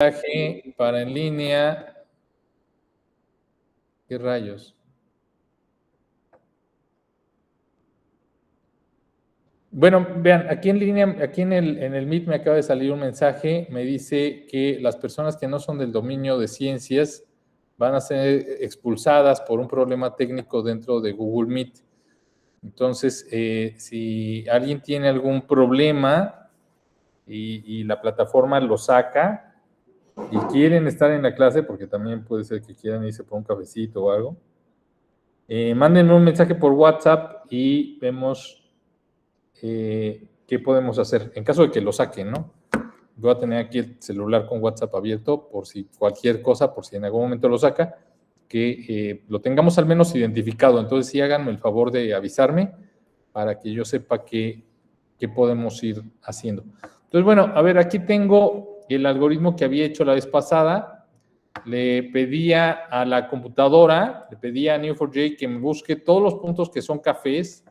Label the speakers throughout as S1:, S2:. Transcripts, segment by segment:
S1: mensaje para en línea. ¿Qué rayos? Bueno, vean, aquí en línea, aquí en el Meet me acaba de salir un mensaje, me dice que las personas que no son del dominio de ciencias van a ser expulsadas por un problema técnico dentro de Google Meet. Entonces, si alguien tiene algún problema y la plataforma lo saca y quieren estar en la clase, porque también puede ser que quieran irse por un cafecito o algo, mándenme un mensaje por WhatsApp y vemos qué podemos hacer en caso de que lo saquen, ¿no? Voy a tener aquí el celular con WhatsApp abierto por si cualquier cosa, por si en algún momento lo saca, que lo tengamos al menos identificado. Entonces, sí, háganme el favor de avisarme para que yo sepa qué podemos ir haciendo. Entonces, bueno, a ver, aquí tengo el algoritmo que había hecho la vez pasada. Le pedía a la computadora, le pedía a Neo4j que me busque todos los puntos que son cafés,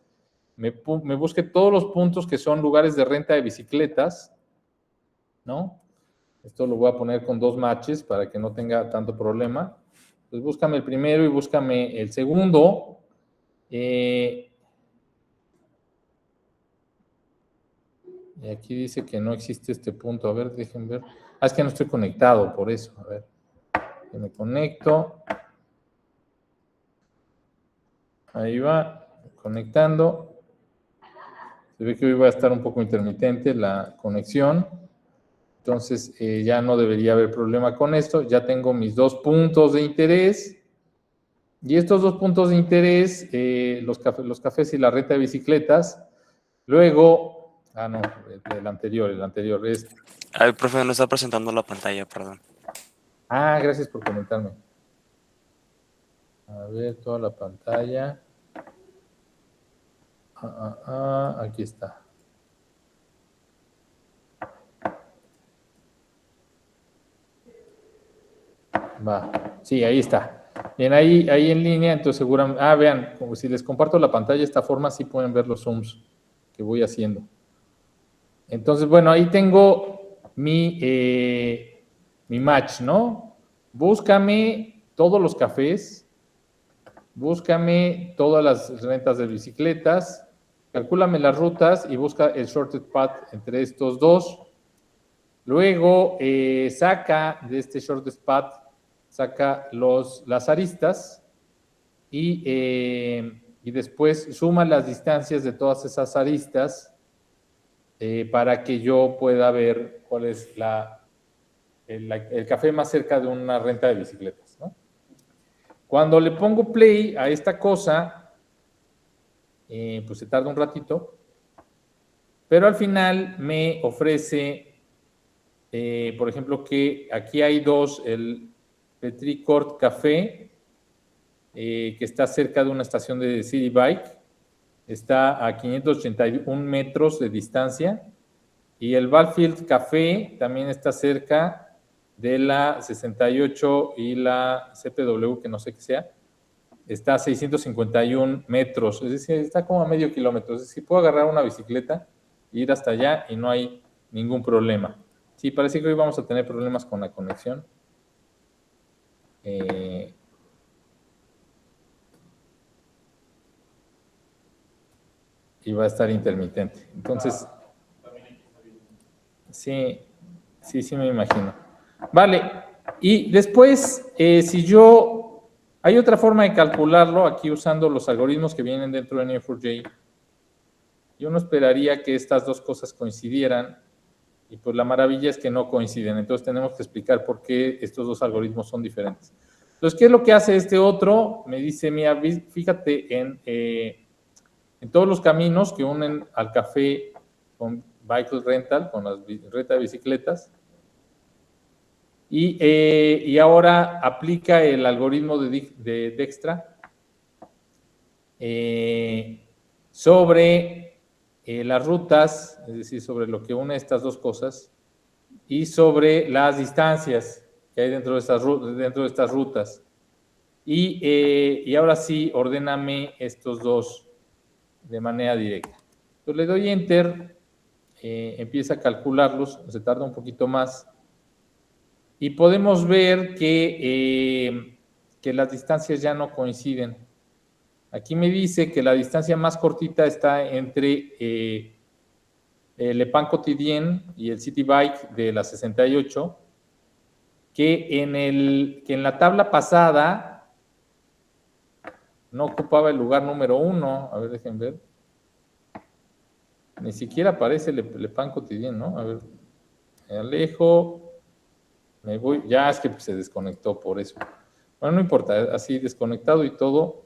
S1: me busque todos los puntos que son lugares de renta de bicicletas, ¿no? Esto lo voy a poner con 2 matches para que no tenga tanto problema. Entonces, búscame el primero y búscame el segundo. Y aquí dice que no existe este punto. A ver, dejen ver. Es que no estoy conectado, por eso. A ver, que me conecto. Ahí va, conectando. Se ve que hoy va a estar un poco intermitente la conexión. Entonces, ya no debería haber problema con esto. Ya tengo mis 2 puntos de interés. Y estos 2 puntos de interés, los cafés y la renta de bicicletas. Luego, no, el anterior es...
S2: El profe no está presentando la pantalla, perdón.
S1: Gracias por comentarme. A ver, toda la pantalla. Aquí está. Va, sí, ahí está. Bien, ahí en línea, entonces seguramente... vean, como si les comparto la pantalla de esta forma, sí pueden ver los zooms que voy haciendo. Entonces, bueno, ahí tengo mi match, ¿no? Búscame todos los cafés, búscame todas las rentas de bicicletas, calcúlame las rutas y busca el shortest path entre estos dos. Luego, saca de este shortest path, saca las aristas y después suma las distancias de todas esas aristas para que yo pueda ver cuál es el café más cerca de una renta de bicicletas, ¿no? Cuando le pongo play a esta cosa, pues se tarda un ratito, pero al final me ofrece, por ejemplo, que aquí hay 2, el Petri Court Café, que está cerca de una estación de City Bike, está a 581 metros de distancia, y el Valfield Café también está cerca de la 68 y la CPW, que no sé qué sea, está a 651 metros, es decir, está como a medio kilómetro. Es decir, puedo agarrar una bicicleta e ir hasta allá y no hay ningún problema. Sí, parece que hoy vamos a tener problemas con la conexión. Y va a estar intermitente. Entonces, sí, me imagino. Vale, y después, hay otra forma de calcularlo aquí usando los algoritmos que vienen dentro de Neo4j. Yo no esperaría que estas 2 cosas coincidieran, y pues la maravilla es que no coinciden. Entonces tenemos que explicar por qué estos 2 algoritmos son diferentes. Entonces, ¿qué es lo que hace este otro? Me dice, mira, fíjate en todos los caminos que unen al café con Bike Rental, con la renta de bicicletas, y ahora aplica el algoritmo de Dijkstra sobre las rutas, es decir, sobre lo que une estas 2 cosas, y sobre las distancias que hay dentro de estas rutas. Y ahora sí, ordéname estos 2 de manera directa. Entonces le doy Enter, empieza a calcularlos, se tarda un poquito más. y podemos ver que las distancias ya no coinciden. Aquí me dice que la distancia más cortita está entre el Le Pan Quotidien y el City Bike de la 68, que en la tabla pasada no ocupaba el lugar número 1. A ver, dejen ver. Ni siquiera aparece Le Pan Quotidien, ¿no? A ver, me alejo, me voy. Ya es que se desconectó por eso. Bueno, no importa, así desconectado y todo.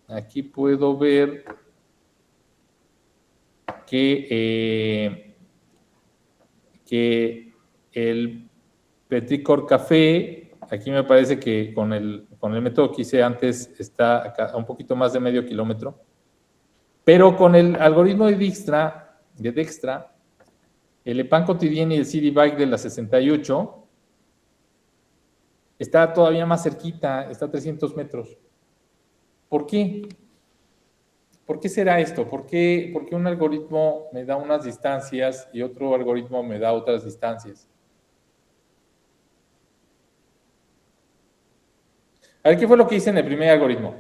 S1: Aquí puedo ver que el Petit Corps Café, aquí me parece que con el método que hice antes está acá a un poquito más de medio kilómetro, pero con el algoritmo de Dijkstra, el Le Pan Quotidien y el City Bike de la 68 está todavía más cerquita, está a 300 metros. ¿Por qué? ¿Por qué será esto? ¿Por qué un algoritmo me da unas distancias y otro algoritmo me da otras distancias? A ver, ¿qué fue lo que hice en el primer algoritmo?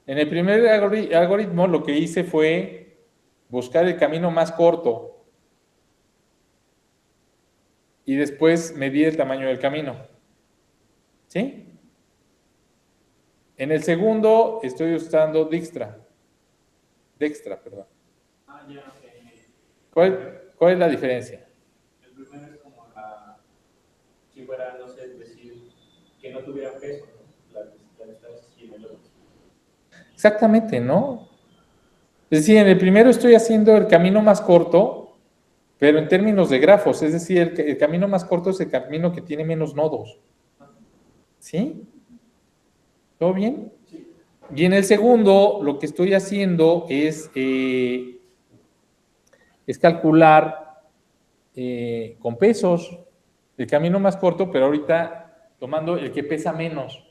S1: En el primer algoritmo lo que hice fue buscar el camino más corto y después medir el tamaño del camino. ¿Sí? En el segundo estoy usando Dijkstra. Perdón.
S3: Ah, ya, ok.
S1: ¿Cuál es la diferencia?
S3: El primero es como si fuera, no sé, decir, que no tuviera peso, ¿no? La distancia y en el otro.
S1: Exactamente, ¿no? Es decir, en el primero estoy haciendo el camino más corto, pero en términos de grafos, es decir, el camino más corto es el camino que tiene menos nodos. ¿Sí? ¿Todo bien?
S3: Sí.
S1: Y en el segundo, lo que estoy haciendo es calcular con pesos el camino más corto, pero ahorita tomando el que pesa menos.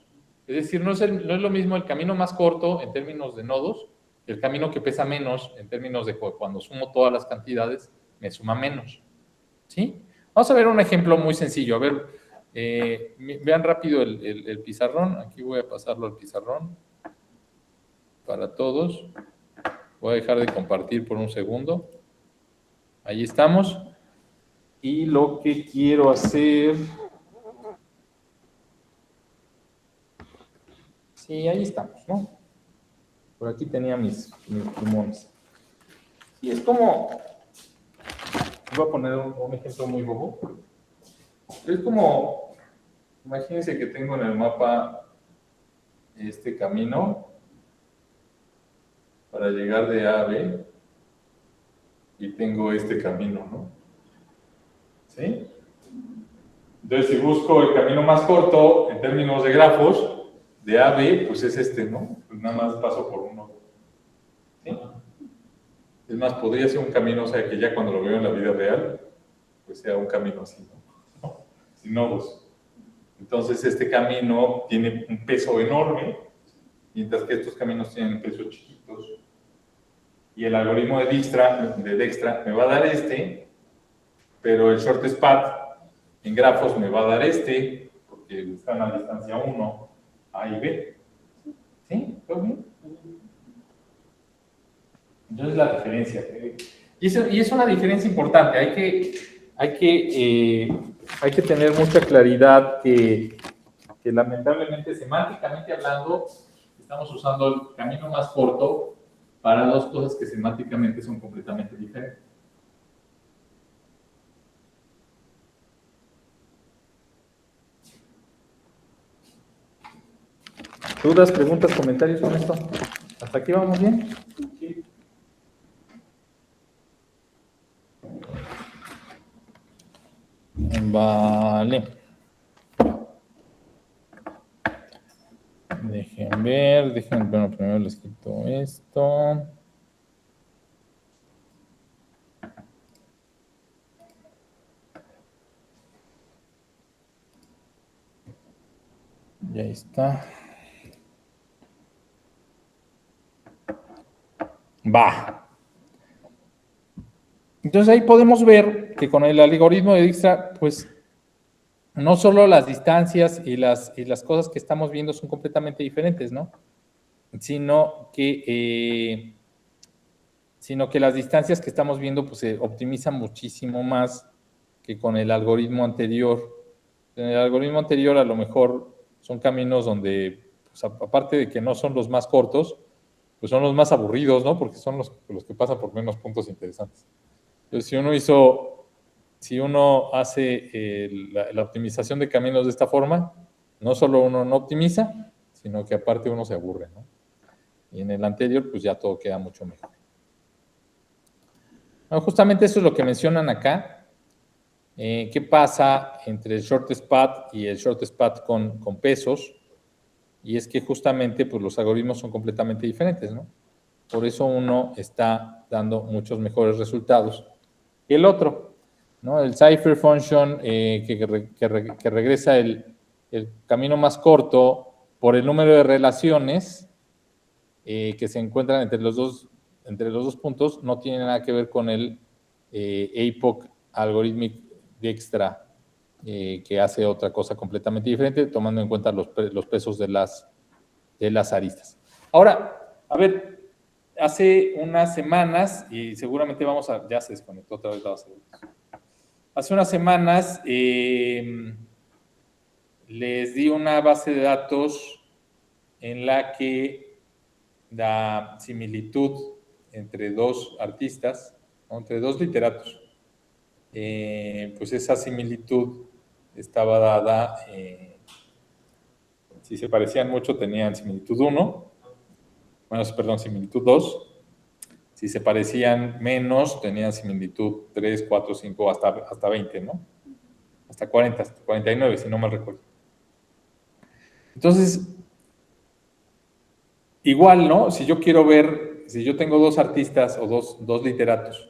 S1: Es decir, no es lo mismo el camino más corto en términos de nodos que el camino que pesa menos en términos de cuando sumo todas las cantidades, me suma menos. ¿Sí? Vamos a ver un ejemplo muy sencillo. A ver, vean rápido el pizarrón. Aquí voy a pasarlo al pizarrón para todos. Voy a dejar de compartir por un segundo. Ahí estamos. Y lo que quiero hacer... Sí, ahí estamos, ¿no? Por aquí tenía mis pulmones. Y es como... Voy a poner un ejemplo muy bobo. Es como... Imagínense que tengo en el mapa este camino para llegar de A a B y tengo este camino, ¿no? ¿Sí? Entonces, si busco el camino más corto en términos de grafos, de A a B, pues es este, ¿no? Pues nada más paso por uno. ¿Sí? Es más, podría ser un camino, o sea, que ya cuando lo veo en la vida real, pues sea un camino así, ¿no? Sin nodos. Entonces, este camino tiene un peso enorme, mientras que estos caminos tienen pesos chiquitos. Y el algoritmo de Dijkstra me va a dar este, pero el shortest path en grafos me va a dar este, porque están a distancia 1, A y B. ¿Sí? ¿Todo bien? Entonces la diferencia. Y es una diferencia importante. Hay que tener mucha claridad que lamentablemente, semánticamente hablando, estamos usando el camino más corto para dos cosas que semánticamente son completamente diferentes. ¿Dudas, preguntas, comentarios con esto? ¿Hasta aquí vamos bien?
S3: Sí.
S1: Vale. Dejen ver, bueno, primero les quito esto. Y ahí está. Va. Entonces ahí podemos ver que con el algoritmo de Dijkstra, pues no solo las distancias y las cosas que estamos viendo son completamente diferentes, ¿no? Sino que las distancias que estamos viendo pues, se optimizan muchísimo más que con el algoritmo anterior. En el algoritmo anterior a lo mejor son caminos donde, pues, aparte de que no son los más cortos, pues son los más aburridos, ¿no? Porque son los que pasan por menos puntos interesantes. Entonces, si uno hace la optimización de caminos de esta forma, no solo uno no optimiza, sino que aparte uno se aburre, ¿no? Y en el anterior, pues ya todo queda mucho mejor. Bueno, justamente eso es lo que mencionan acá. ¿Qué pasa entre el shortest path y el shortest path con pesos? Y es que justamente pues, los algoritmos son completamente diferentes, ¿no? Por eso uno está dando muchos mejores resultados que el otro, ¿no? El cipher function que regresa el camino más corto por el número de relaciones que se encuentran entre los dos puntos no tiene nada que ver con el APOC Algorithmic Dijkstra, que hace otra cosa completamente diferente, tomando en cuenta los pesos de las aristas. Ahora, a ver, hace unas semanas, y seguramente ya se desconectó otra vez la base de datos. Hace unas semanas les di una base de datos en la que la similitud entre dos artistas, ¿no? Entre dos literatos, pues esa similitud estaba dada, si se parecían mucho tenían similitud 1, similitud 2, si se parecían menos tenían similitud 3, 4, 5, hasta 20, ¿no? Hasta 40, hasta 49, si no mal recuerdo. Entonces, igual, ¿no? Si yo quiero ver, si yo tengo dos artistas o dos literatos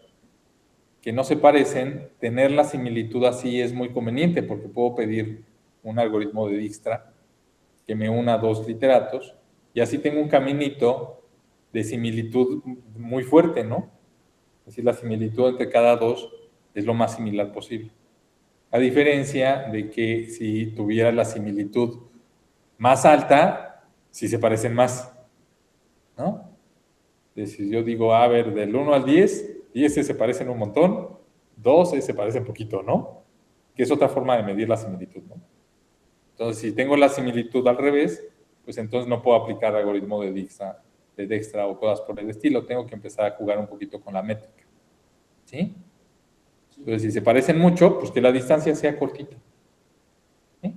S1: que no se parecen, tener la similitud así es muy conveniente porque puedo pedir un algoritmo de Dijkstra que me una dos literatos y así tengo un caminito de similitud muy fuerte, ¿no? Es decir, la similitud entre cada dos es lo más similar posible. A diferencia de que si tuviera la similitud más alta, sí se parecen más, ¿no? Es decir, yo digo, a ver, del 1 al 10, 10 se parecen un montón, 12 se parecen poquito, ¿no? Que es otra forma de medir la similitud, ¿no? Entonces, si tengo la similitud al revés, pues entonces no puedo aplicar algoritmo de Dijkstra o cosas por el estilo. Tengo que empezar a jugar un poquito con la métrica, ¿sí? Entonces, si se parecen mucho, pues que la distancia sea cortita. ¿Sí?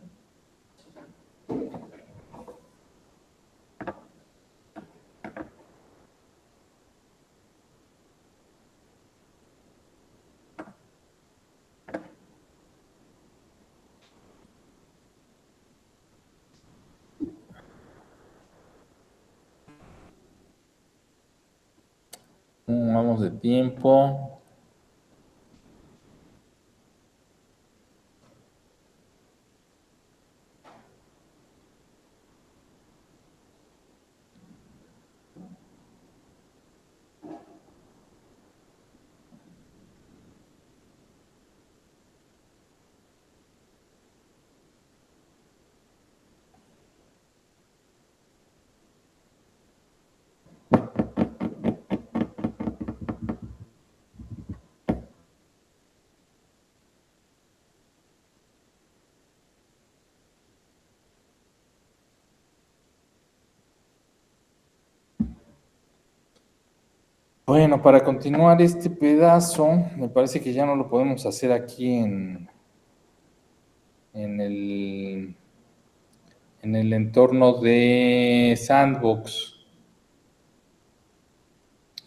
S1: Vamos de tiempo. Bueno, para continuar este pedazo, me parece que ya no lo podemos hacer aquí en el entorno de Sandbox.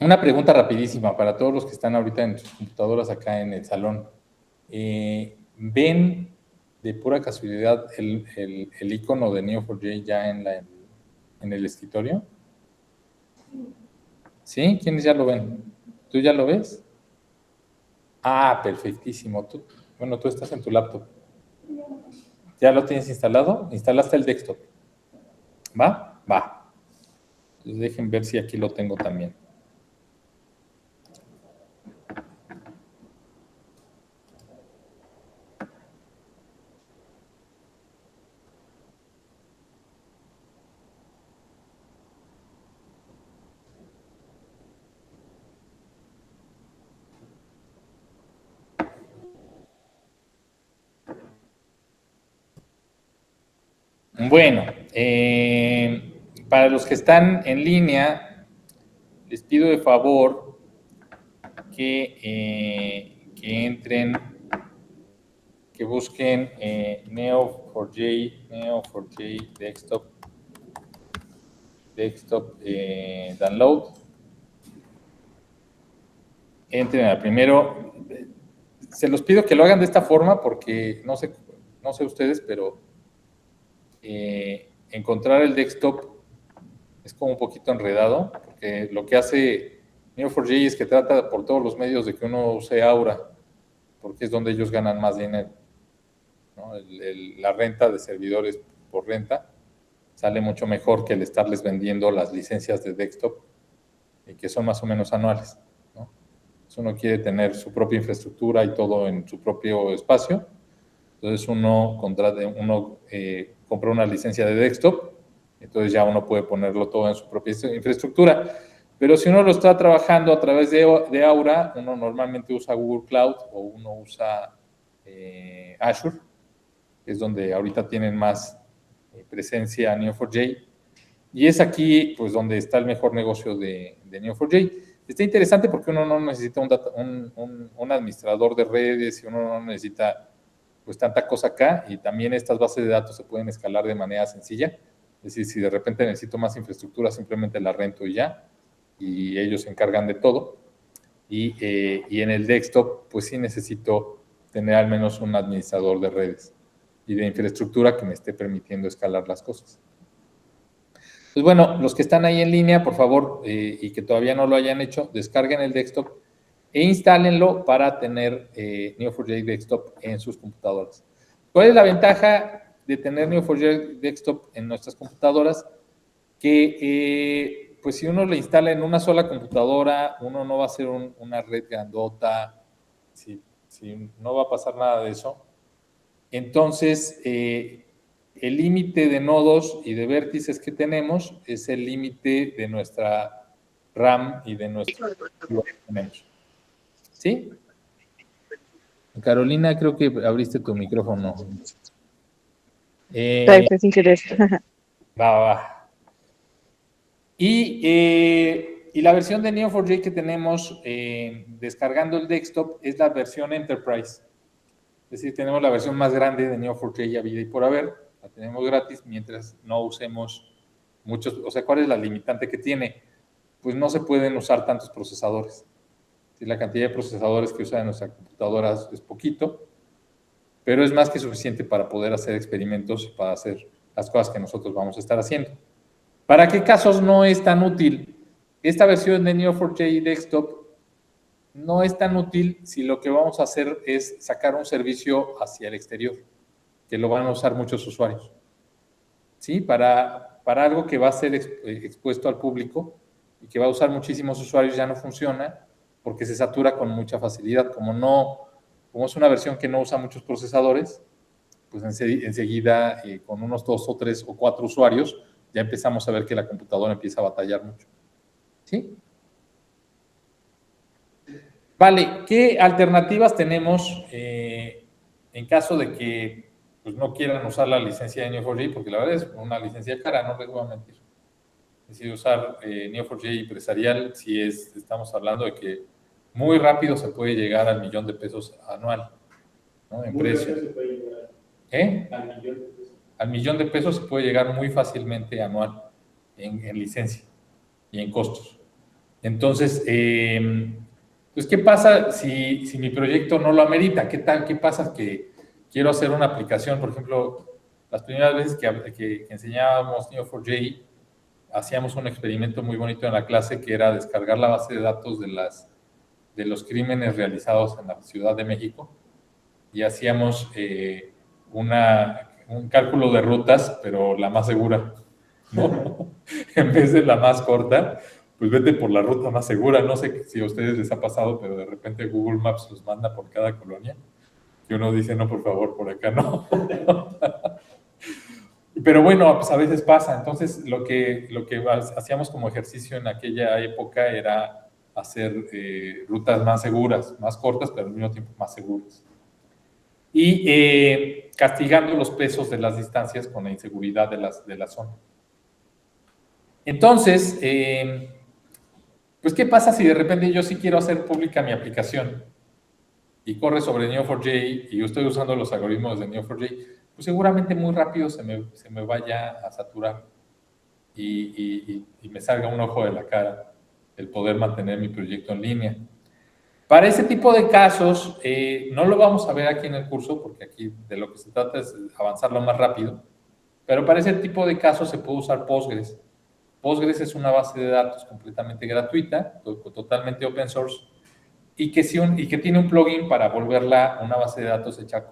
S1: Una pregunta rapidísima para todos los que están ahorita en sus computadoras acá en el salón. ¿Ven de pura casualidad el icono de Neo4j ya en el escritorio? ¿Sí? ¿Quiénes ya lo ven? ¿Tú ya lo ves? Ah, perfectísimo. Tú estás en tu laptop. ¿Ya lo tienes instalado? ¿Instalaste el desktop? ¿Va? Va. Entonces dejen ver si aquí lo tengo también. Bueno, para los que están en línea, les pido de favor que entren, que busquen Neo4j Desktop Download. Entren al primero. Se los pido que lo hagan de esta forma porque no sé ustedes, pero encontrar el desktop es como un poquito enredado, porque lo que hace Neo4j es que trata por todos los medios de que uno use Aura, porque es donde ellos ganan más dinero, ¿no? La renta de servidores por renta sale mucho mejor que el estarles vendiendo las licencias de desktop, que son más o menos anuales, ¿no? Entonces uno quiere tener su propia infraestructura y todo en su propio espacio. Entonces uno compra una licencia de desktop, entonces ya uno puede ponerlo todo en su propia infraestructura. Pero si uno lo está trabajando a través de Aura, uno normalmente usa Google Cloud o uno usa Azure, que es donde ahorita tienen más presencia Neo4j. Y es aquí pues donde está el mejor negocio de Neo4j. Está interesante porque uno no necesita un administrador de redes y uno no necesita pues tanta cosa acá, y también estas bases de datos se pueden escalar de manera sencilla. Es decir, si de repente necesito más infraestructura, simplemente la rento y ya, y ellos se encargan de todo. Y en el desktop, pues sí necesito tener al menos un administrador de redes y de infraestructura que me esté permitiendo escalar las cosas. Pues bueno, los que están ahí en línea, por favor, y que todavía no lo hayan hecho, descarguen el desktop e instálenlo para tener Neo4j Desktop en sus computadoras. ¿Cuál es la ventaja de tener Neo4j Desktop en nuestras computadoras? Que pues si uno lo instala en una sola computadora, uno no va a hacer una red grandota, si no va a pasar nada de eso. Entonces, el límite de nodos y de vértices que tenemos es el límite de nuestra RAM y de nuestro que tenemos. ¿Sí? Carolina, creo que abriste tu micrófono.
S4: Perfecto, sin querer.
S1: Va. Y la versión de Neo4j que tenemos descargando el desktop es la versión Enterprise. Es decir, tenemos la versión más grande de Neo4j habida y por haber. La tenemos gratis mientras no usemos muchos. O sea, ¿cuál es la limitante que tiene? Pues no se pueden usar tantos procesadores. La cantidad de procesadores que usa en nuestra computadora es poquito, pero es más que suficiente para poder hacer experimentos y para hacer las cosas que nosotros vamos a estar haciendo. ¿Para qué casos no es tan útil? Esta versión de Neo4j Desktop no es tan útil si lo que vamos a hacer es sacar un servicio hacia el exterior, que lo van a usar muchos usuarios. ¿Sí? Para algo que va a ser expuesto al público y que va a usar muchísimos usuarios ya no funciona, porque se satura con mucha facilidad. Como es una versión que no usa muchos procesadores, pues enseguida con unos 2 o 3 o 4 usuarios ya empezamos a ver que la computadora empieza a batallar mucho. ¿Sí? Vale, ¿qué alternativas tenemos en caso de que pues, no quieran usar la licencia de Neo4j? Porque la verdad es una licencia cara, no les voy a mentir. Es decir, usar Neo4j empresarial, si estamos hablando de que muy rápido se puede llegar al $1,000,000 anual, ¿no? En precio.
S3: Al millón de pesos.
S1: Al $1,000,000 se puede llegar muy fácilmente anual en licencia y en costos. Entonces, pues, ¿qué pasa si mi proyecto no lo amerita? ¿Qué pasa que quiero hacer una aplicación? Por ejemplo, las primeras veces que enseñábamos Neo4j, hacíamos un experimento muy bonito en la clase que era descargar la base de datos de los crímenes realizados en la Ciudad de México y hacíamos un cálculo de rutas, pero la más segura, ¿no? En vez de la más corta, pues vete por la ruta más segura. No sé si a ustedes les ha pasado, pero de repente Google Maps los manda por cada colonia y uno dice, no, por favor, por acá no. Pero bueno, pues a veces pasa. Entonces, lo que hacíamos como ejercicio en aquella época era hacer rutas más seguras, más cortas, pero al mismo tiempo más seguras. y castigando los pesos de las distancias con la inseguridad de la zona. Entonces, pues, ¿qué pasa si de repente yo sí quiero hacer pública mi aplicación y corre sobre Neo4j y yo estoy usando los algoritmos de Neo4j? Pues seguramente muy rápido se me vaya a saturar y me salga un ojo de la cara el poder mantener mi proyecto en línea. Para ese tipo de casos, no lo vamos a ver aquí en el curso, porque aquí de lo que se trata es avanzarlo más rápido, pero para ese tipo de casos se puede usar Postgres. Postgres es una base de datos completamente gratuita, totalmente open source, y que tiene un plugin para volverla una base de datos hecha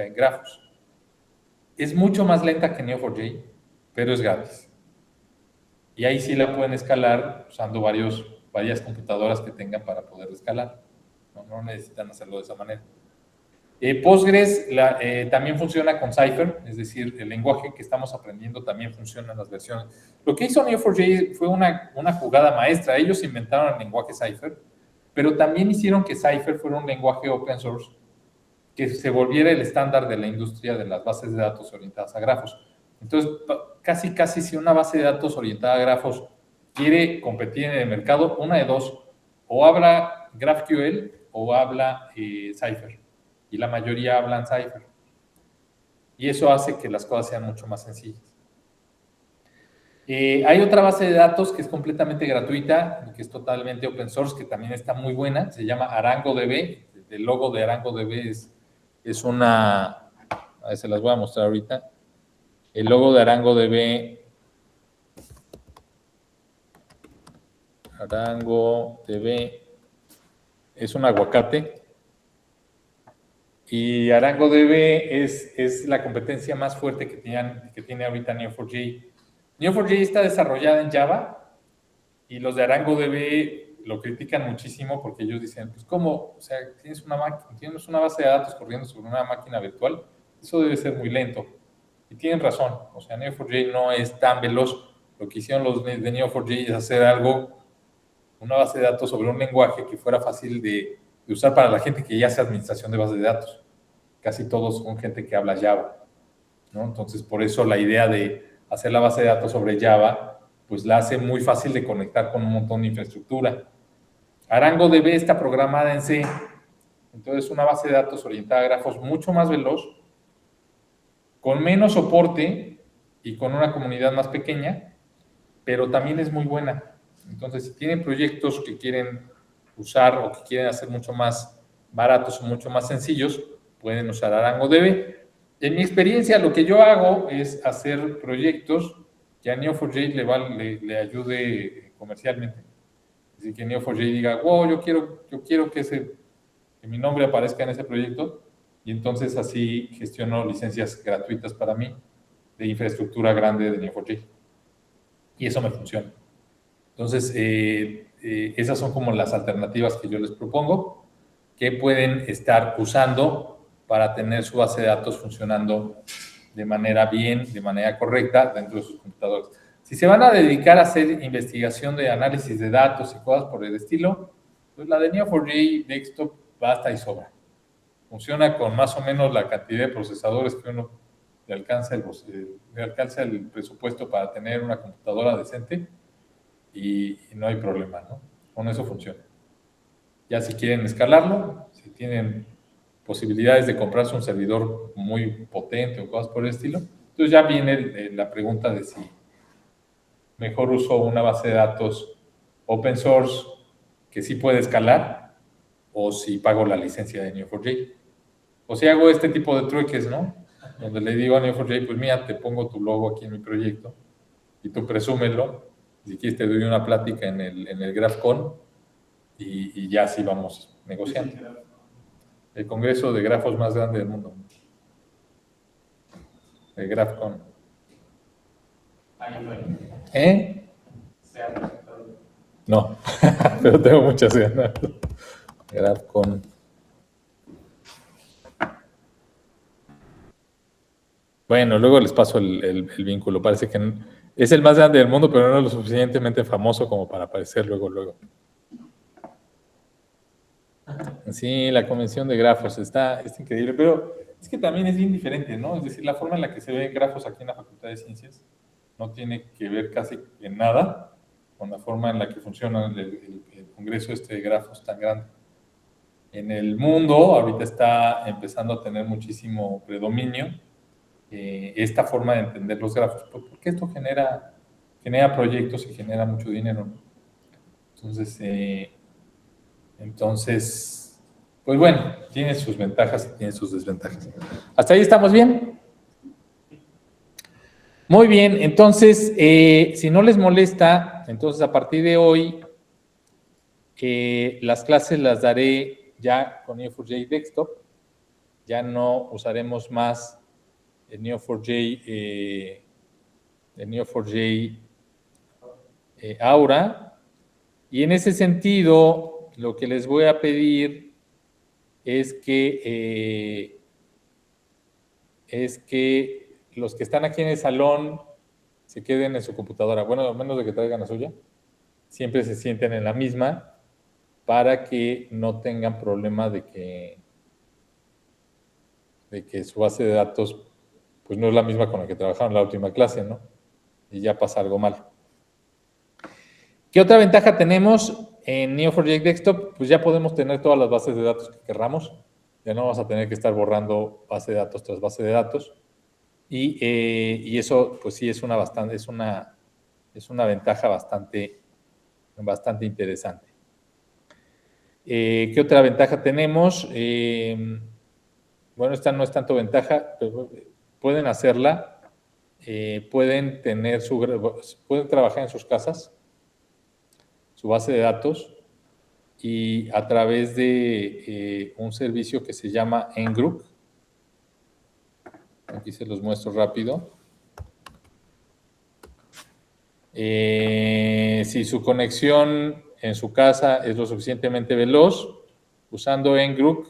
S1: en grafos. Es mucho más lenta que Neo4j, pero es gratis. Y ahí sí la pueden escalar usando varias computadoras que tengan para poder escalar. No necesitan hacerlo de esa manera. Postgres también funciona con Cypher, es decir, el lenguaje que estamos aprendiendo también funciona en las versiones. Lo que hizo Neo4j fue una jugada maestra. Ellos inventaron el lenguaje Cypher, pero también hicieron que Cypher fuera un lenguaje open source que se volviera el estándar de la industria de las bases de datos orientadas a grafos. Entonces, casi si una base de datos orientada a grafos quiere competir en el mercado, una de dos, o habla GraphQL o habla Cypher. Y la mayoría hablan Cypher. Y eso hace que las cosas sean mucho más sencillas. Hay otra base de datos que es completamente gratuita y que es totalmente open source, que también está muy buena. Se llama ArangoDB. El logo de ArangoDB es una... A ver, se las voy a mostrar ahorita. El logo de ArangoDB es un aguacate. Y ArangoDB es la competencia más fuerte que tiene ahorita Neo4j. Neo4j está desarrollada en Java y los de ArangoDB lo critican muchísimo porque ellos dicen, pues ¿cómo? O sea, tienes una base de datos corriendo sobre una máquina virtual, eso debe ser muy lento. Y tienen razón, o sea, Neo4j no es tan veloz. Lo que hicieron los de Neo4j es hacer una base de datos sobre un lenguaje que fuera fácil de usar para la gente que ya hace administración de bases de datos. Casi todos son gente que habla Java, ¿no? Entonces, por eso la idea de hacer la base de datos sobre Java, pues la hace muy fácil de conectar con un montón de infraestructura. ArangoDB está programada en C, entonces una base de datos orientada a grafos mucho más veloz, con menos soporte y con una comunidad más pequeña, pero también es muy buena. Entonces, si tienen proyectos que quieren usar o que quieren hacer mucho más baratos o mucho más sencillos, pueden usar ArangoDB. En mi experiencia, lo que yo hago es hacer proyectos que a Neo4j le ayude comercialmente. Es decir, que Neo4j diga, wow, yo quiero que mi nombre aparezca en ese proyecto, y entonces así gestiono licencias gratuitas para mí de infraestructura grande de Neo4j. Y eso me funciona. Entonces, esas son como las alternativas que yo les propongo, que pueden estar usando para tener su base de datos funcionando de manera correcta dentro de sus computadores. Si se van a dedicar a hacer investigación de análisis de datos y cosas por el estilo, pues la de Neo4j Desktop basta y sobra. Funciona con más o menos la cantidad de procesadores que uno le alcanza el presupuesto para tener una computadora decente y no hay problema, ¿no? Con eso funciona. Ya si quieren escalarlo, si tienen posibilidades de comprarse un servidor muy potente o cosas por el estilo, entonces ya viene la pregunta de si mejor uso una base de datos open source que sí puede escalar o si pago la licencia de Neo4j. O si hago este tipo de trueques, ¿no? Donde le digo a Neo4j, pues mira, te pongo tu logo aquí en mi proyecto y tú presúmelo. Si quieres te doy una plática en el GraphCon y ya así vamos negociando. El congreso de grafos más grande del mundo. El GraphCon. ¿Eh? No, pero tengo muchas ganas. GraphCon. Bueno, luego les paso el vínculo. Parece que es el más grande del mundo, pero no es lo suficientemente famoso como para aparecer luego. Sí, la convención de grafos está increíble, pero Es que también es bien diferente, ¿no? Es decir, la forma en la que se ven grafos aquí en la Facultad de Ciencias no tiene que ver casi en nada con la forma en la que funciona el Congreso de grafos tan grande. En el mundo ahorita está empezando a tener muchísimo predominio esta forma de entender los grafos, porque esto genera proyectos y genera mucho dinero, ¿no? Entonces, pues bueno, tiene sus ventajas y tiene sus desventajas. ¿Hasta ahí estamos bien? Muy bien, entonces, si no les molesta, entonces a partir de hoy, las clases las daré ya con Neo4j Desktop. Ya no usaremos más el Neo4j, Aura. Y en ese sentido, lo que les voy a pedir es que los que están aquí en el salón se queden en su computadora. Bueno, a menos de que traigan la suya. Siempre se sienten en la misma para que no tengan problema de que su base de datos pues no es la misma con la que trabajaron en la última clase, ¿no? Y ya pasa algo mal. ¿Qué otra ventaja tenemos en Neo4j Desktop? Pues ya podemos tener todas las bases de datos que querramos. Ya no vamos a tener que estar borrando base de datos tras base de datos. Y eso, pues sí, es una ventaja bastante interesante. ¿Qué otra ventaja tenemos? Bueno, esta no es tanto ventaja, pero pueden hacerla. Pueden trabajar en sus casas, su base de datos, y a través de un servicio que se llama nGroup. Aquí se los muestro rápido. Si su conexión en su casa es lo suficientemente veloz, usando nGroup,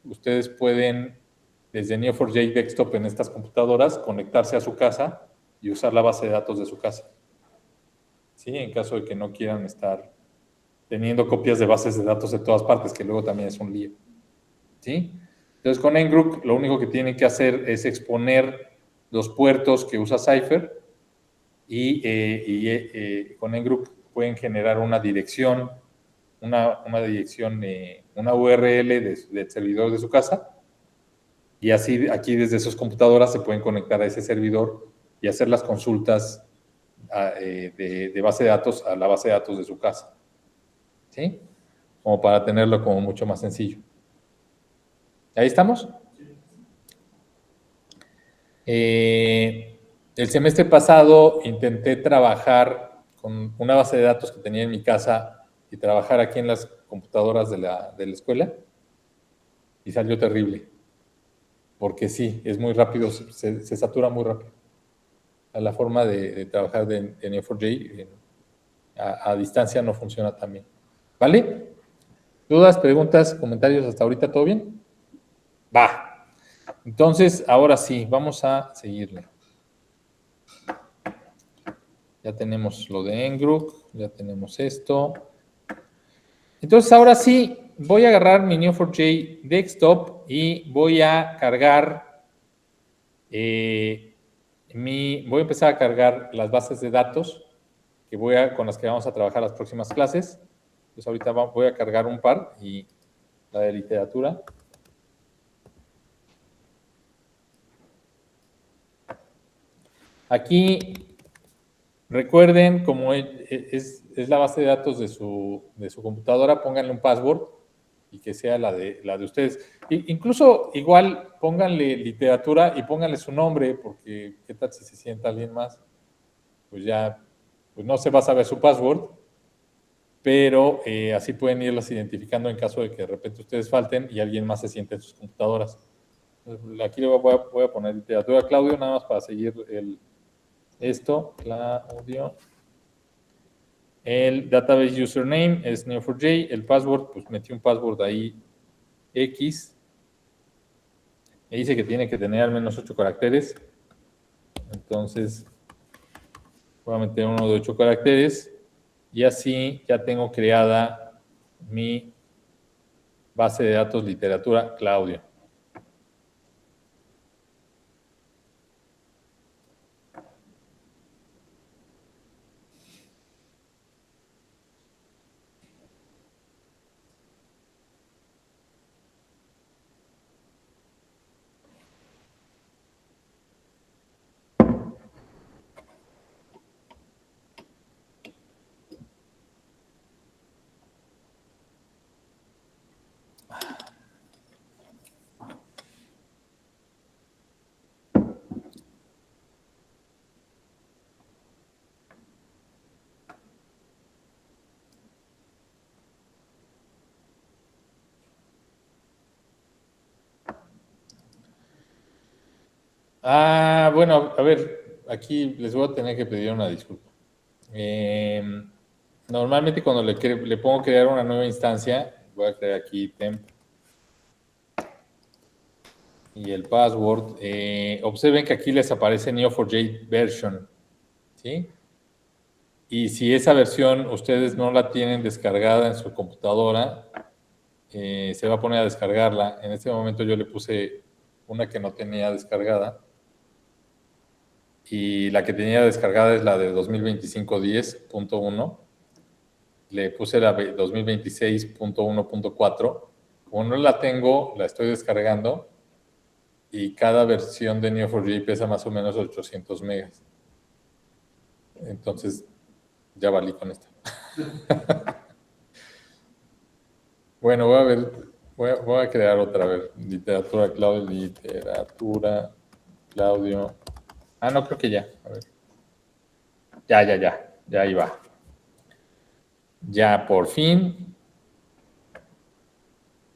S1: ustedes pueden, desde Neo4j Desktop en estas computadoras, conectarse a su casa y usar la base de datos de su casa. ¿Sí? En caso de que no quieran estar teniendo copias de bases de datos de todas partes, que luego también es un lío. ¿Sí? Entonces, con nGroup, lo único que tienen que hacer es exponer los puertos que usa Cypher y con nGroup pueden generar una dirección, una URL del servidor de su casa, y así aquí desde sus computadoras se pueden conectar a ese servidor y hacer las consultas de base de datos a la base de datos de su casa. ¿Sí? Como para tenerlo como mucho más sencillo. ¿Ahí estamos? El semestre pasado intenté trabajar con una base de datos que tenía en mi casa y trabajar aquí en las computadoras de la escuela, y salió terrible. Porque sí, es muy rápido, se satura muy rápido. A la forma de trabajar de Neo4j a distancia no funciona tan bien. ¿Vale? ¿Dudas, preguntas, comentarios hasta ahorita? ¿Todo bien? Va. Entonces, ahora sí, vamos a seguirle. Ya tenemos lo de nGroup, ya tenemos esto. Entonces, ahora sí, voy a agarrar mi Neo4j Desktop y voy a cargar voy a empezar a cargar las bases de datos con las que vamos a trabajar las próximas clases. Entonces, ahorita voy a cargar un par, y la de literatura. Aquí, recuerden, como es la base de datos de su computadora, pónganle un password y que sea la de ustedes. Incluso, igual, pónganle literatura y pónganle su nombre, porque qué tal si se sienta alguien más. Pues ya, pues no se va a saber su password, pero así pueden irlas identificando en caso de que de repente ustedes falten y alguien más se siente en sus computadoras. Aquí voy a poner literatura Claudio, nada más para seguir esto, Claudio. El database username es Neo4j. El password, pues metí un password ahí X. Me dice que tiene que tener al menos 8 caracteres. Entonces, voy a meter uno de 8 caracteres. Y así ya tengo creada mi base de datos literatura Claudio. Bueno, a ver, aquí les voy a tener que pedir una disculpa. Normalmente cuando le pongo crear una nueva instancia, voy a crear aquí temp y el password. Observen que aquí les aparece Neo4j version, ¿sí? Y si esa versión ustedes no la tienen descargada en su computadora, se va a poner a descargarla. En este momento yo le puse una que no tenía descargada. Y la que tenía descargada es la de 2025.10.1. Le puse la 2026.1.4. Como no la tengo, la estoy descargando. Y cada versión de Neo4j pesa más o menos 800 megas. Entonces, ya valí con esta. Bueno, voy a ver, voy a crear otra vez. Literatura, Claudio. No, creo que ya. A ver. Ya iba. Ya por fin.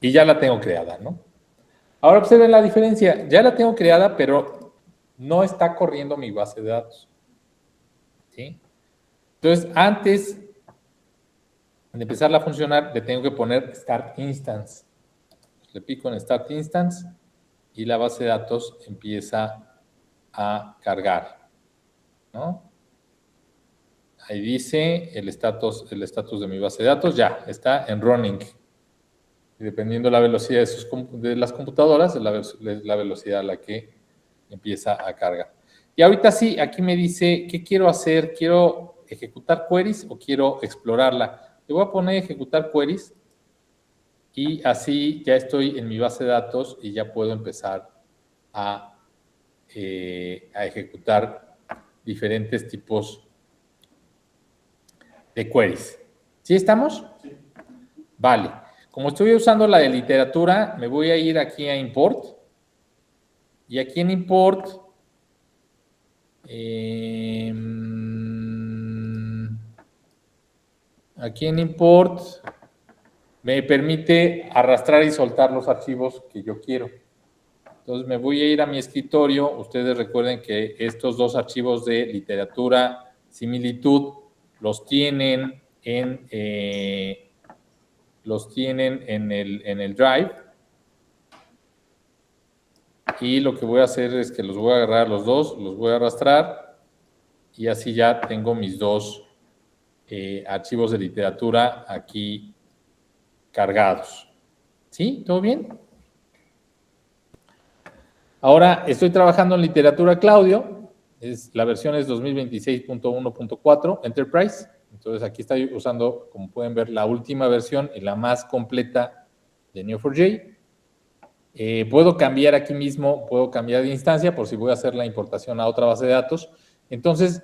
S1: Y ya la tengo creada, ¿no? Ahora observen la diferencia. Ya la tengo creada, pero no está corriendo mi base de datos. ¿Sí? Entonces, antes de empezarla a funcionar, le tengo que poner Start Instance. Le pico en Start Instance y la base de datos empieza a cargar, ¿no? Ahí dice el estatus de mi base de datos, ya, está en running. Y dependiendo de la velocidad de las computadoras, es la velocidad a la que empieza a cargar. Y ahorita sí, aquí me dice, ¿qué quiero hacer? ¿Quiero ejecutar queries o quiero explorarla? Le voy a poner ejecutar queries y así ya estoy en mi base de datos y ya puedo empezar a ejecutar diferentes tipos de queries. ¿Sí estamos?
S3: Sí.
S1: Vale. Como estoy usando la de literatura, me voy a ir aquí a import. Y aquí en import, me permite arrastrar y soltar los archivos que yo quiero. Entonces me voy a ir a mi escritorio. Ustedes recuerden que estos dos archivos de literatura, similitud, los tienen en el Drive. Y lo que voy a hacer es que los voy a agarrar los dos, los voy a arrastrar y así ya tengo mis dos archivos de literatura aquí cargados. ¿Sí? ¿Todo bien? Ahora estoy trabajando en literatura Claudio. La versión es 2026.1.4 Enterprise. Entonces aquí estoy usando, como pueden ver, la última versión y la más completa de Neo4j. Puedo cambiar aquí mismo, puedo cambiar de instancia por si voy a hacer la importación a otra base de datos. Entonces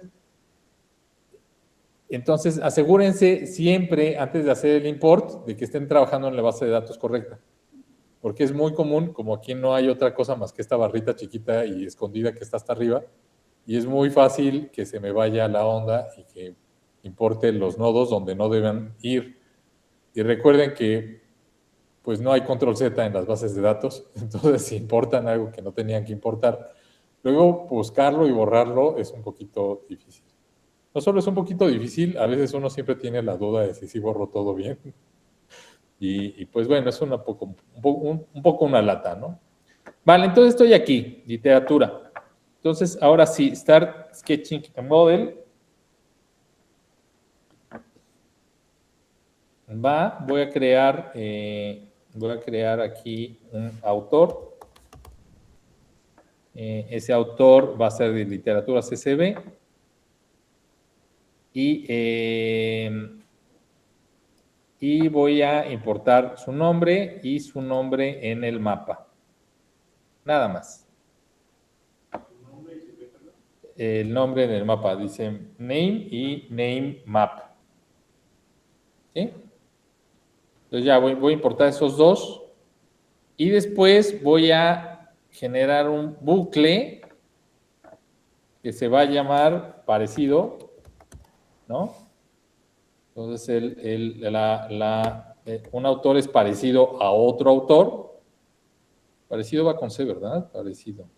S1: asegúrense siempre, antes de hacer el import, de que estén trabajando en la base de datos correcta. Porque es muy común, como aquí no hay otra cosa más que esta barrita chiquita y escondida que está hasta arriba, y es muy fácil que se me vaya la onda y que importe los nodos donde no deben ir. Y recuerden que pues no hay control Z en las bases de datos, entonces si importan algo que no tenían que importar, luego buscarlo y borrarlo es un poquito difícil. No solo es un poquito difícil, a veces uno siempre tiene la duda de si borro todo bien. Y pues bueno, es un poco una lata, ¿no? Vale, entonces estoy aquí, literatura. Entonces, ahora sí, Start Sketching a Model. Voy a crear aquí un autor. Ese autor va a ser de literatura CCB. Y voy a importar su nombre y su nombre en el mapa. Nada más. El nombre en el mapa dice name y name map. ¿Sí? Entonces ya voy a importar esos dos. Y después voy a generar un bucle que se va a llamar parecido, ¿no? Entonces, un autor es parecido a otro autor. Parecido va con C, ¿verdad? Parecido.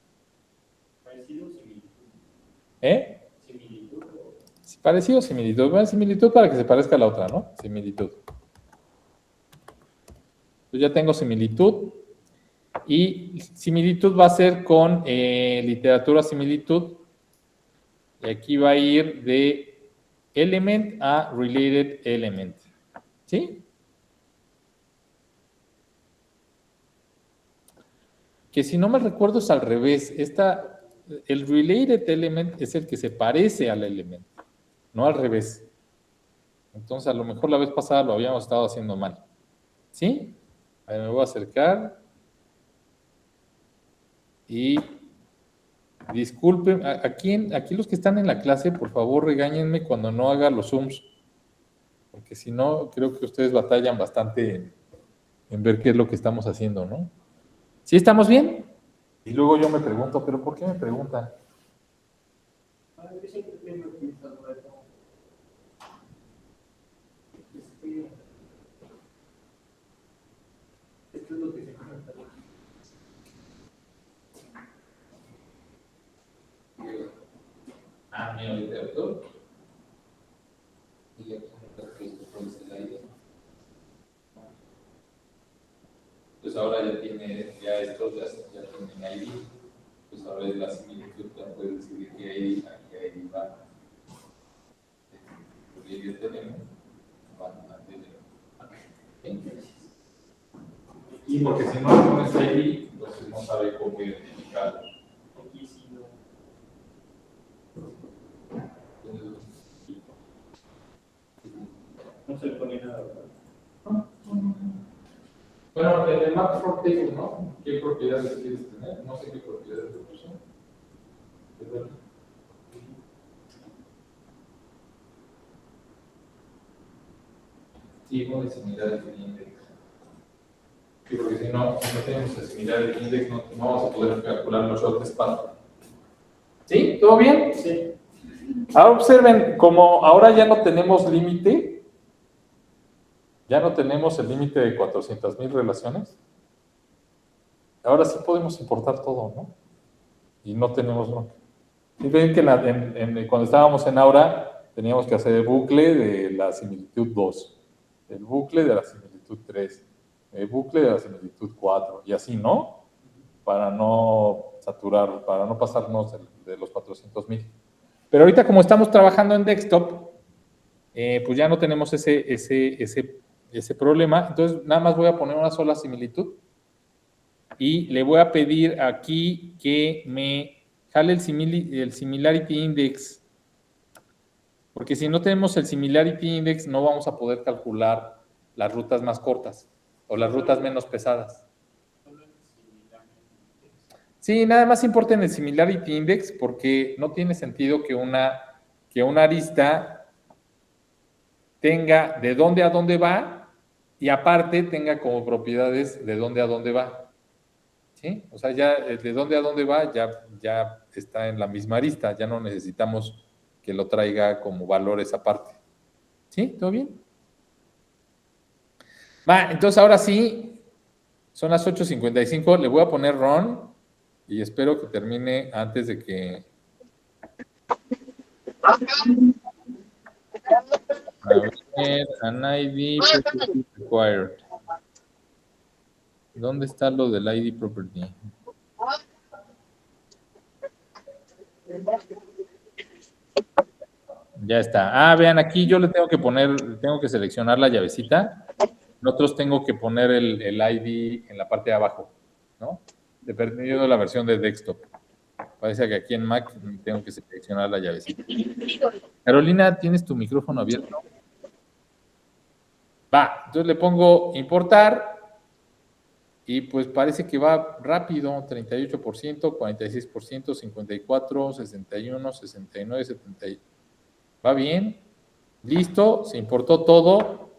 S1: ¿Eh?
S3: Similitud.
S1: Parecido o similitud. Bueno, similitud para que se parezca a la otra, ¿no? Similitud. Yo ya tengo similitud. Y similitud va a ser con literatura similitud. Y aquí va a ir de element a related element. ¿Sí? Que si no me recuerdo es al revés. El related element es el que se parece al element, no al revés. Entonces, a lo mejor la vez pasada lo habíamos estado haciendo mal. ¿Sí? Ahí me voy a acercar. Y disculpen, aquí los que están en la clase, por favor, regáñenme cuando no haga los zooms. Porque si no, creo que ustedes batallan bastante en ver qué es lo que estamos haciendo, ¿no? ¿Sí estamos bien? Y luego yo me pregunto, ¿pero por qué me preguntan?
S3: Yo siempre tengo que estar por acá. Esto es lo que se comenta.
S1: Mira, literatura. Pues ahora ya tiene, ya estos ya tienen ID. Pues ahora es la similitud, ya puedes decir que ID, aquí ID va. Porque ya tenemos, van a tener. Y porque si no le pones ID, entonces no sabe cómo identificarlo.
S3: Aquí sí no. No se le pone nada, ¿verdad?
S1: Bueno, en el map for table, ¿no? ¿Qué propiedades quieres tener? No sé qué propiedades te puso. Sí, pone similar el index. Sí, porque si no tenemos el similar el index, no vamos a poder calcular los short span. ¿Sí? ¿Todo bien?
S3: Sí.
S1: Ahora observen, como ahora ya no tenemos límite, ya no tenemos el límite de 400,000 relaciones, ahora sí podemos importar todo, ¿no? Y no tenemos bronca. Y ven que cuando estábamos en Aura teníamos que hacer el bucle de la similitud 2, el bucle de la similitud 3, el bucle de la similitud 4, y así, ¿no? Para no saturar, para no pasarnos de los 400,000. Pero ahorita como estamos trabajando en desktop, pues ya no tenemos ese problema. Entonces, nada más voy a poner una sola similitud y le voy a pedir aquí que me jale el similarity index, porque si no tenemos el similarity index no vamos a poder calcular las rutas más cortas o las rutas menos pesadas. Sí, nada más importa en el similarity index porque no tiene sentido que una arista tenga de dónde a dónde va y aparte tenga como propiedades de dónde a dónde va. ¿Sí? O sea, ya de dónde a dónde va ya está en la misma arista, ya no necesitamos que lo traiga como valores aparte. ¿Sí? ¿Todo bien? Va, entonces ahora sí, son las 8:55, le voy a poner run y espero que termine antes de que... A ver, an ID property required. ¿Dónde está lo del ID property? Ya está. Vean, aquí yo le tengo que seleccionar la llavecita. Nosotros tengo que poner el ID en la parte de abajo, ¿no? Dependiendo de la versión de desktop. Parece que aquí en Mac tengo que seleccionar la llavecita. Carolina, ¿tienes tu micrófono abierto? Va, entonces le pongo importar y pues parece que va rápido, 38%, 46%, 54%, 61%, 69%, 70%. Va bien, listo, se importó todo.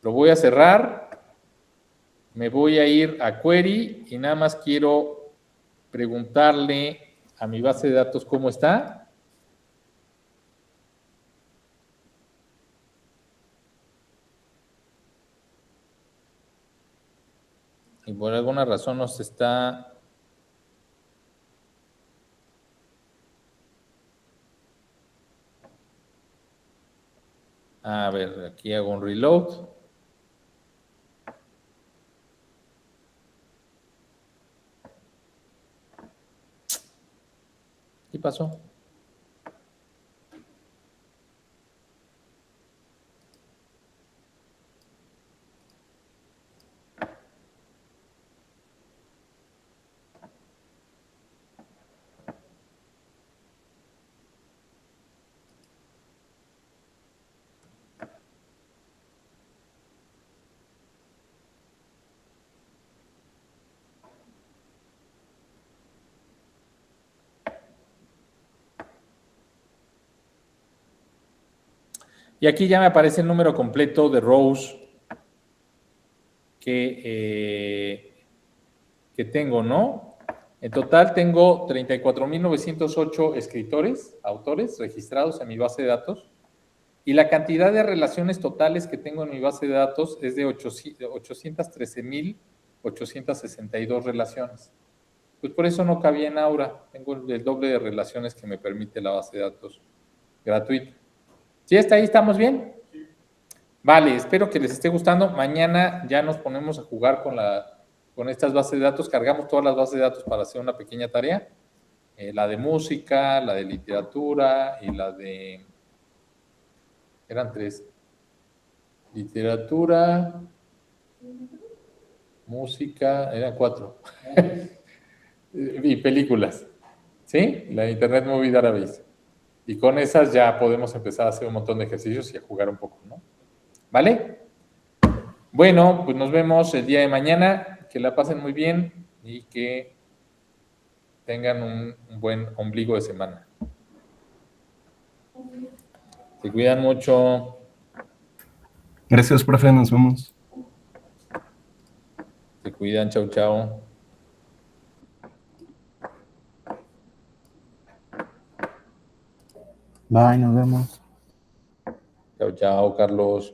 S1: Lo voy a cerrar, me voy a ir a query y nada más quiero preguntarle a mi base de datos cómo está. Y por alguna razón nos está... A ver, aquí hago un reload. ¿Qué pasó? Y aquí ya me aparece el número completo de rows que tengo, ¿no? En total tengo 34.908 escritores, autores registrados en mi base de datos, y la cantidad de relaciones totales que tengo en mi base de datos es de 813.862 relaciones. Pues por eso no cabía en Aura. Tengo el doble de relaciones que me permite la base de datos gratuita. ¿Sí hasta ahí estamos bien? Vale, espero que les esté gustando. Mañana ya nos ponemos a jugar con estas bases de datos. Cargamos todas las bases de datos para hacer una pequeña tarea. La de música, la de literatura y la de... Eran 3. Literatura, música, eran 4. Y películas. ¿Sí? La Internet Movie Database. Y con esas ya podemos empezar a hacer un montón de ejercicios y a jugar un poco, ¿no? ¿Vale? Bueno, pues nos vemos el día de mañana. Que la pasen muy bien y que tengan un buen ombligo de semana. Se cuidan mucho.
S4: Gracias, profe, nos vemos.
S1: Se cuidan, chau, chau.
S5: Bye, nos vemos.
S1: Chau, chau, Carlos.